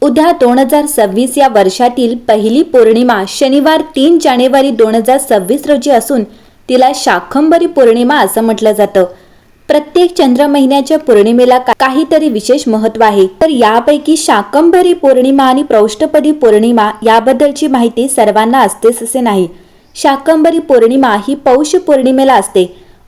उद्या 2026 या वर्षातील पहिली पौर्णिमा शनिवार 3 जानेवारी 2026 रोजी असून तिला शाकंभरी पौर्णिमा असं म्हटलं जातं। प्रत्येक चंद्र महिन्याच्या पौर्णिमेला काहीतरी विशेष महत्त्व आहे। तर यापैकी शाकंभरी पौर्णिमा आणि प्रौष्ठपदी पौर्णिमा याबद्दलची माहिती सर्वांना असतेच असे नाही। शाकंभरी पौर्णिमा ही पौष पौर्णिमेला असते।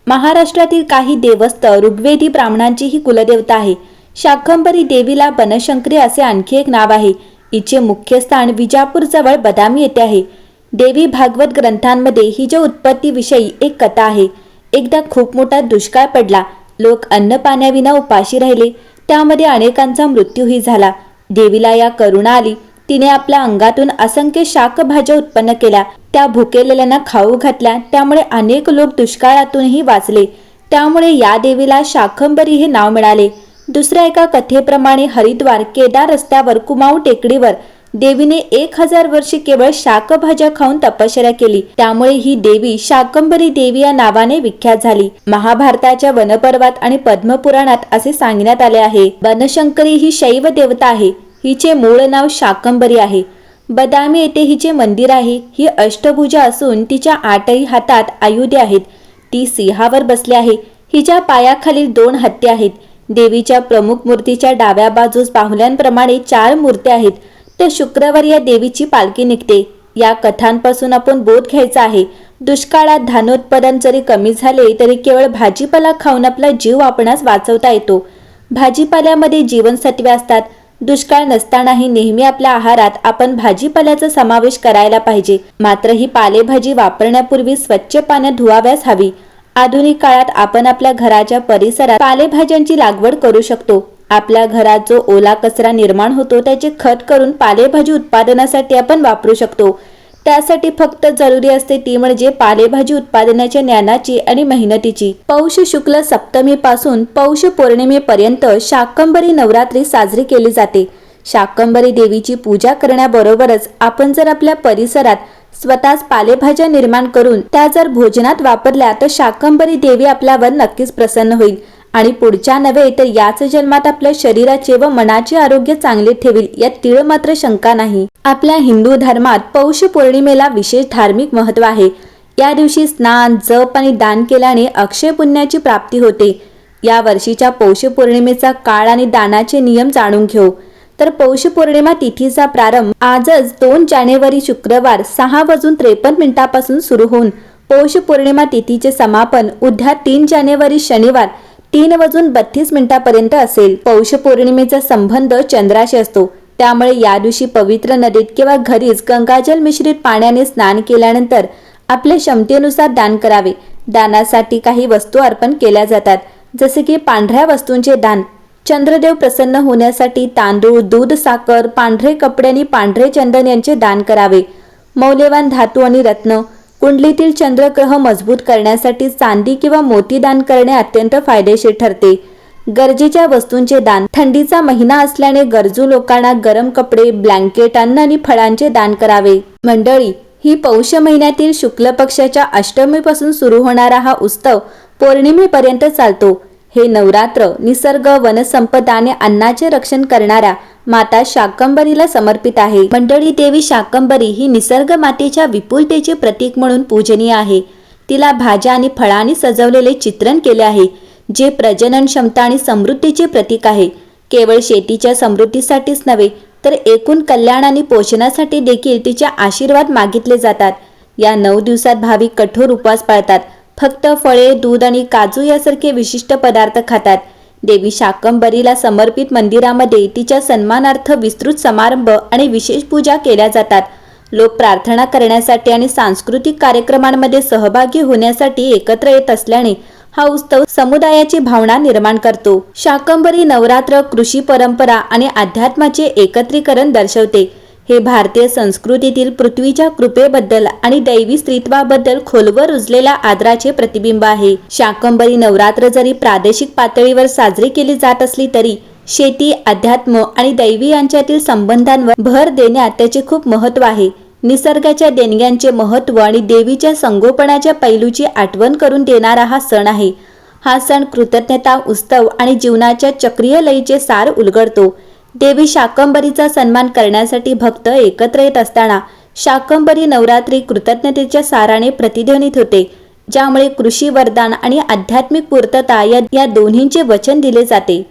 महाराष्ट्रातील काही देवस्थ ऋग्वेदी ब्राह्मणांची ही कुलदेवता आहे। शाकंभरी देवीला बनशंकरी असे आणखी एक नाव आहे। हिचे मुख्य स्थान विजापूर जवळ बदामी येथे आहे। देवी भागवत ग्रंथांमध्ये हिच्या उत्पत्तीविषयी एक कथा आहे। एकदा खूप मोठा दुष्काळ पडला, लोक अन्न पाण्याविना उपाशी राहिले, त्यामध्ये अनेकांचा मृत्यूही झाला। देवीला या करुणा आली, तिने आपल्या अंगातून असंख्य शाकभाज्या उत्पन्न केल्या, त्या भुकेलेल्यांना खाऊ घातल्या, त्यामुळे अनेक लोक दुष्काळातूनही वाचले। त्यामुळे या देवीला शाकंभरी हे नाव मिळाले। दुसऱ्या एका कथेप्रमाणे हरिद्वार केदार रस्त्यावर कुमाऊ टेकडीवर देवीने 1000 वर्षे केवळ शाकभाज्या खाऊन तपश्चर्या केली, त्यामुळे ही देवी शाकंभरी देवी या नावाने विख्यात झाली। महाभारताच्या वनपर्वात आणि पद्मपुराणात असे सांगण्यात आले आहे, बनशंकरी ही शैव देवता आहे, हिचे मूळ नाव शाकंभरी आहे। बदामी येथे हिचे मंदिर आहे। ही अष्टभुजा असून तिच्या 8ही हातात आयुधे आहेत। ती सिंहावर बसली आहे। हिच्या पायाखालील 2 हत्ती आहेत। देवीच्या प्रमुख मूर्तीच्या डाव्या बाजूस बाहुल्यांप्रमाणे 4 मूर्त्या आहेत। तर शुक्रवारी या देवीची पालखी निघते। या कथांपासून आपण बोध घ्यायचा आहे, दुष्काळात धान्योत्पादन जरी कमी झाले तरी केवळ भाजीपाला खाऊन आपला जीव आपणास वाचवता येतो। भाजीपाल्यामध्ये जीवनसत्वे असतात। दुष्काळ नसतानाही नेहमी आपल्या आहारात आपण भाजीपाल्याचा समावेश करायला पाहिजे। मात्र ही पालेभाजी वापरण्यापूर्वी स्वच्छ पाण्यात धुवाव्यास हवी। आधुनिक काळात आपण आपल्या घराच्या परिसरात पालेभाज्यांची लागवड करू शकतो। आपल्या घरात जो ओला कचरा निर्माण होतो त्याचे खत करून पालेभाजी उत्पादनासाठी आपण वापरू शकतो। त्यासाठी फक्त जरुरी असते ती म्हणजे पालेभाजी उत्पादनाच्या ज्ञानाची आणि मेहनतीची। पौष शुक्ल सप्तमी पासून पौष पौर्णिमेपर्यंत शाकंभरी नवरात्री साजरी केली जाते। शाकंभरी देवीची पूजा करण्याबरोबरच आपण जर आपल्या परिसरात स्वतःच पालेभाज्या निर्माण करून त्या जर भोजनात वापरल्या तर शाकंभरी देवी आपल्यावर नक्कीच प्रसन्न होईल आणि पुढच्या नव्हे तर याच जन्मात आपल्या शरीराचे व मनाचे आरोग्य चांगले ठेवील, यात तीळ मात्र शंका नाही। आपल्या हिंदू धर्मात पौष पौर्णिमेला विशेष धार्मिक महत्त्व आहे। या दिवशी स्नान, जप आणि दान केल्याने अक्षय पुण्याची प्राप्ती होते। या वर्षीच्या पौष पौर्णिमेचा काळ आणि दानाचे नियम जाणून घेऊ। तर पौष पौर्णिमा तिथीचा प्रारंभ आजच 2 जानेवारी शुक्रवार 6:53 पासून सुरू होऊन पौष पौर्णिमा तिथीचे समापन उद्या 3 जानेवारी शनिवार 3:32 पर्यंत असेल। पौष पौर्णिमेचा संबंध चंद्राशी असतो, त्यामुळे या दिवशी पवित्र नदीत किंवा घरीच गंगाजल मिश्रित पाण्याने स्नान केल्यानंतर आपल्या क्षमतेनुसार दान करावे। दानासाठी काही वस्तू अर्पण केल्या जातात, जसे की पांढऱ्या वस्तूंचे दान, चंद्रदेव प्रसन्न होण्यासाठी तांदूळ, दूध, साखर, पांढरे कपडे आणि पांढरे चंदन यांचे दान करावे। मौल्यवान धातू आणि रत्न, कुंडलीतील चंद्रग्रह मजबूत करण्यासाठी चांदी किंवा मोती दान करणे अत्यंत फायदेशीर ठरते। गरजेच्या वस्तूंचे दान, थंडीचा महिना असल्याने गरजू लोकांना गरम कपडे, ब्लँकेट, अन्न आणि फळांचे दान करावे। मंडळी, ही पौष महिन्यातील शुक्ल पक्षाच्या अष्टमीपासून सुरू होणारा हा उत्सव पौर्णिमेपर्यंत चालतो। हे नवरात्र निसर्ग, वनसंपदा आणि अन्नाचे रक्षण करणाऱ्या माता शाकंभरीला समर्पित आहे। मंडळी, देवी शाकंभरी ही निसर्ग मातेच्या विपुलतेचे प्रतीक म्हणून पूजनीय आहे। तिला भाज्या आणि फळांनी सजवलेले चित्रण केले आहे, जे प्रजनन क्षमता आणि समृद्धीचे प्रतीक आहे। केवळ शेतीच्या समृद्धीसाठीच नव्हे तर एकूण कल्याण आणि पोषणासाठी देखील तिचे आशीर्वाद मागितले जातात। या 9 दिवसात भाविक कठोर उपवास पाळतात, फक्त फळे, दूध आणि काजू यासारखे विशिष्ट पदार्थ खातात। देवी शाकंभरीला समर्पित मंदिरामध्ये तिच्या सन्मानार्थ विस्तृत समारंभ आणि विशेष पूजा केल्या जातात। लोक प्रार्थना करण्यासाठी आणि सांस्कृतिक कार्यक्रमांमध्ये सहभागी होण्यासाठी एकत्र येत असल्याने हा उत्सव समुदायाची भावना निर्माण करतो। शाकंभरी नवरात्र कृषी परंपरा आणि अध्यात्माचे एकत्रीकरण दर्शवते। हे भारतीय संस्कृतीतील पृथ्वीच्या कृपेबद्दल आणि दैवी स्त्रीत्वाबद्दल खोलवर रुजलेल्या आदराचे प्रतिबिंब आहे। शाकंभरी नवरात्र जरी प्रादेशिक पातळीवर साजरी केली जात असली तरी शेती, अध्यात्म आणि दैवी यांच्यातील संबंधांवर भर देण्यात त्याचे खूप महत्त्व आहे। निसर्गाच्या देणग्यांचे महत्त्व आणि देवीच्या संगोपनाच्या पैलूची आठवण करून देणारा हा सण आहे। हा सण कृतज्ञता, उत्सव आणि जीवनाच्या चक्रीय लयीचे सार उलगडतो। देवी शाकंभरीचा सन्मान करण्यासाठी भक्त एकत्र येत असताना शाकंभरी नवरात्री कृतज्ञतेच्या साराने प्रतिध्वनित होते, ज्यामुळे कृषी वरदान आणि आध्यात्मिक पूर्तता या दोन्हींचे वचन दिले जाते।